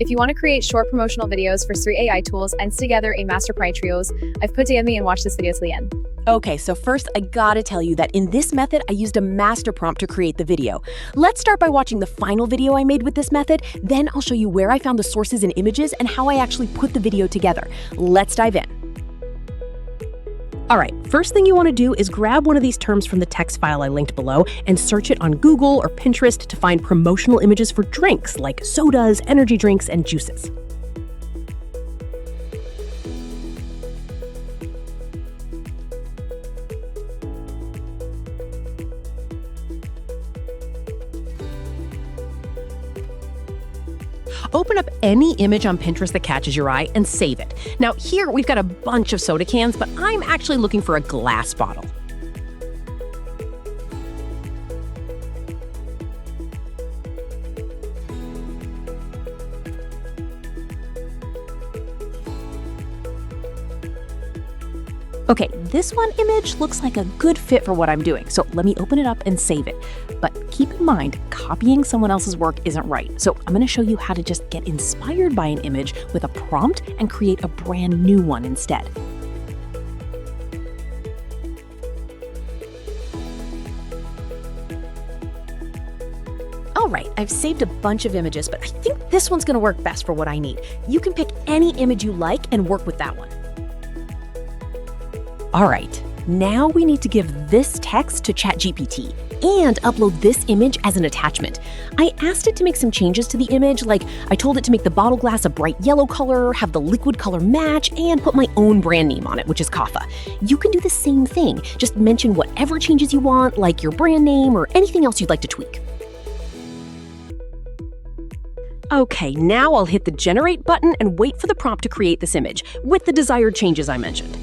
If you want to create short promotional videos for 3 AI tools and together a master pride trios, I've put together and watch this video to the end. Okay, so first I gotta tell you that in this method, I used a master prompt to create the video. Let's start by watching the final video I made with this method, then I'll show you where I found the sources and images and how I actually put the video together. Let's dive in. All right, first thing you want to do is grab one of these terms from the text file I linked below and search it on Google or Pinterest to find promotional images for drinks like sodas, energy drinks, and juices. Open up any image on Pinterest that catches your eye and save it. Now here we've got a bunch of soda cans, but I'm actually looking for a glass bottle. Okay, this one image looks like a good fit for what I'm doing, so let me open it up and save it. But keep in mind, copying someone else's work isn't right, so I'm gonna show you how to just get inspired by an image with a prompt and create a brand new one instead. All right, I've saved a bunch of images, but I think this one's gonna work best for what I need. You can pick any image you like and work with that one. All right, now we need to give this text to ChatGPT and upload this image as an attachment. I asked it to make some changes to the image, like I told it to make the bottle glass a bright yellow color, have the liquid color match, and put my own brand name on it, which is Kaffa. You can do the same thing. Just mention whatever changes you want, like your brand name or anything else you'd like to tweak. Okay, now I'll hit the generate button and wait for the prompt to create this image with the desired changes I mentioned.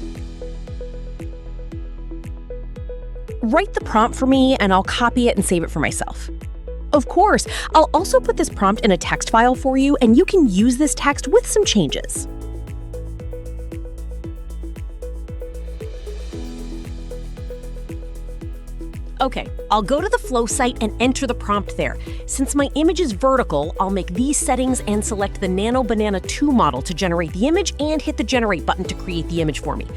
Write the prompt for me and I'll copy it and save it for myself. Of course, I'll also put this prompt in a text file for you and you can use this text with some changes. Okay, I'll go to the Flow site and enter the prompt there. Since my image is vertical, I'll make these settings and select the Nano Banana 2 model to generate the image and hit the generate button to create the image for me.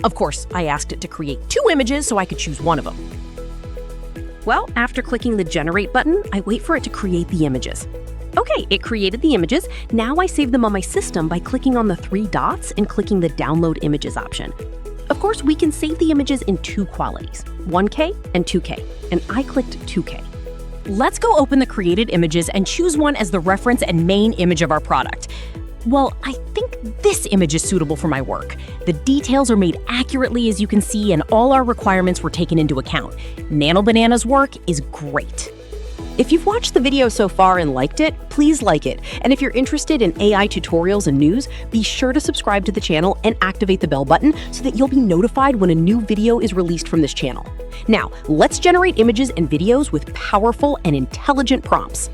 Of course, I asked it to create 2 images so I could choose one of them. Well, after clicking the generate button, I wait for it to create the images. Okay, it created the images. Now I save them on my system by clicking on the 3 dots and clicking the download images option. Of course, we can save the images in 2 qualities, 1K and 2K, and I clicked 2K. Let's go open the created images and choose one as the reference and main image of our product. Well, I think this image is suitable for my work. The details are made accurately, as you can see, and all our requirements were taken into account. Nano Banana's work is great. If you've watched the video so far and liked it, please like it. And if you're interested in AI tutorials and news, be sure to subscribe to the channel and activate the bell button so that you'll be notified when a new video is released from this channel. Now, let's generate images and videos with powerful and intelligent prompts.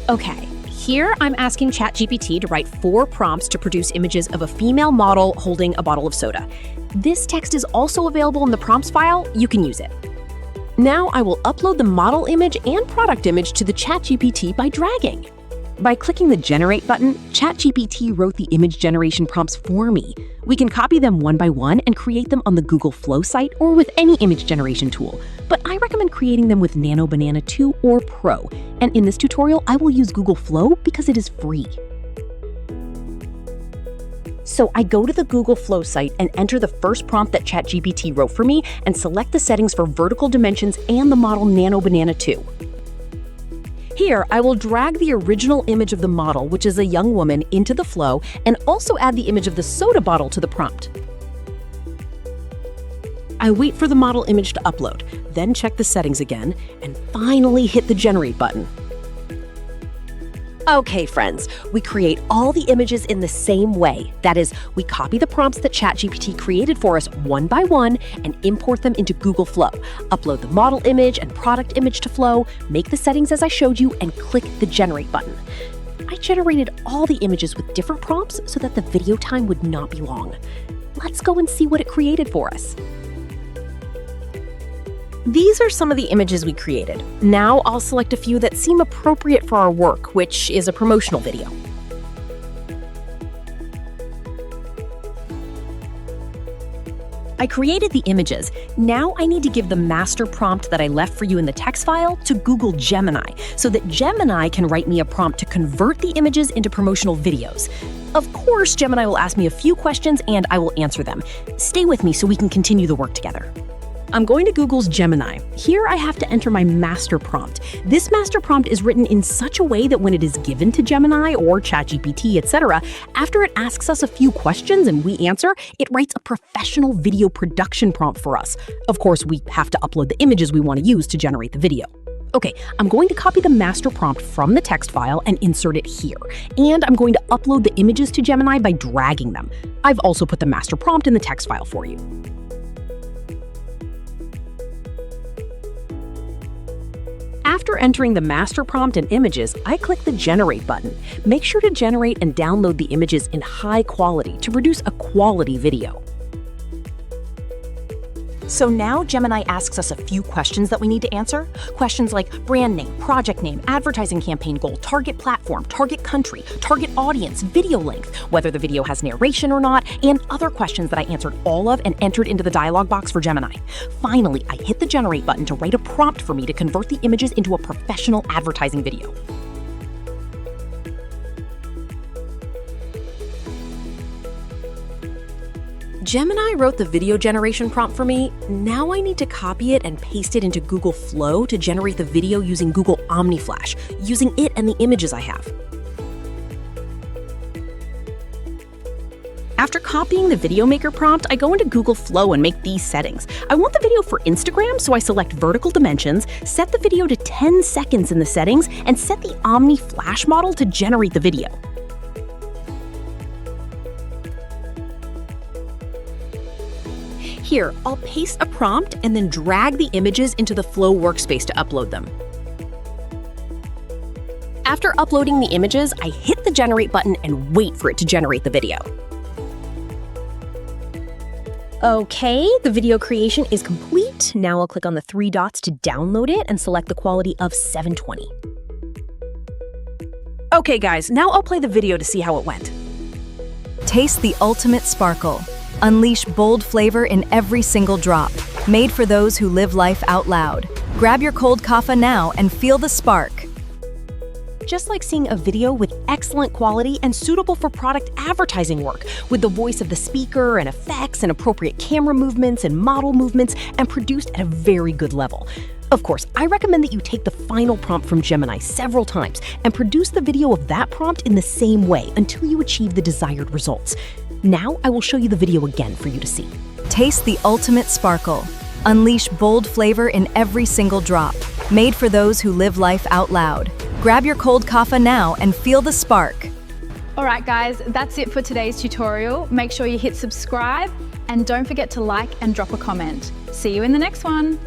Okay. Here, I'm asking ChatGPT to write 4 prompts to produce images of a female model holding a bottle of soda. This text is also available in the prompts file. You can use it. Now I will upload the model image and product image to the ChatGPT by dragging. By clicking the Generate button, ChatGPT wrote the image generation prompts for me. We can copy them one by one and create them on the Google Flow site or with any image generation tool, but I recommend creating them with Nano Banana 2 or Pro. And in this tutorial, I will use Google Flow because it is free. So I go to the Google Flow site and enter the first prompt that ChatGPT wrote for me and select the settings for vertical dimensions and the model Nano Banana 2. Here, I will drag the original image of the model, which is a young woman, into the flow and also add the image of the soda bottle to the prompt. I wait for the model image to upload, then check the settings again, and finally hit the Generate button. Okay, friends, we create all the images in the same way. That is, we copy the prompts that ChatGPT created for us one by one and import them into Google Flow. Upload the model image and product image to Flow, make the settings as I showed you, and click the Generate button. I generated all the images with different prompts so that the video time would not be long. Let's go and see what it created for us. These are some of the images we created. Now I'll select a few that seem appropriate for our work, which is a promotional video. I created the images. Now I need to give the master prompt that I left for you in the text file to Google Gemini so that Gemini can write me a prompt to convert the images into promotional videos. Of course, Gemini will ask me a few questions and I will answer them. Stay with me so we can continue the work together. I'm going to Google's Gemini. Here I have to enter my master prompt. This master prompt is written in such a way that when it is given to Gemini or ChatGPT, etc., after it asks us a few questions and we answer, it writes a professional video production prompt for us. Of course, we have to upload the images we want to use to generate the video. Okay, I'm going to copy the master prompt from the text file and insert it here. And I'm going to upload the images to Gemini by dragging them. I've also put the master prompt in the text file for you. After entering the master prompt and images, I click the Generate button. Make sure to generate and download the images in high quality to produce a quality video. So now Gemini asks us a few questions that we need to answer. Questions like brand name, project name, advertising campaign goal, target platform, target country, target audience, video length, whether the video has narration or not, and other questions that I answered all of and entered into the dialog box for Gemini. Finally, I hit the Generate button to write a prompt for me to convert the images into a professional advertising video. Gemini wrote the video generation prompt for me. Now I need to copy it and paste it into Google Flow to generate the video using Google OmniFlash, using it and the images I have. After copying the Video Maker prompt, I go into Google Flow and make these settings. I want the video for Instagram, so I select vertical dimensions, set the video to 10 seconds in the settings, and set the OmniFlash model to generate the video. Here, I'll paste a prompt and then drag the images into the Flow workspace to upload them. After uploading the images, I hit the Generate button and wait for it to generate the video. Okay, the video creation is complete. Now I'll click on the 3 dots to download it and select the quality of 720. Okay guys, now I'll play the video to see how it went. Taste the ultimate sparkle. Unleash bold flavor in every single drop. Made for those who live life out loud. Grab your cold kaffa now and feel the spark. Just like seeing a video with excellent quality and suitable for product advertising work, with the voice of the speaker and effects and appropriate camera movements and model movements, and produced at a very good level. Of course, I recommend that you take the final prompt from Gemini several times and produce the video of that prompt in the same way until you achieve the desired results. Now I will show you the video again for you to see. Taste the ultimate sparkle. Unleash bold flavor in every single drop. Made for those who live life out loud. Grab your cold kaffa now and feel the spark. Alright guys, that's it for today's tutorial. Make sure you hit subscribe and don't forget to like and drop a comment. See you in the next one.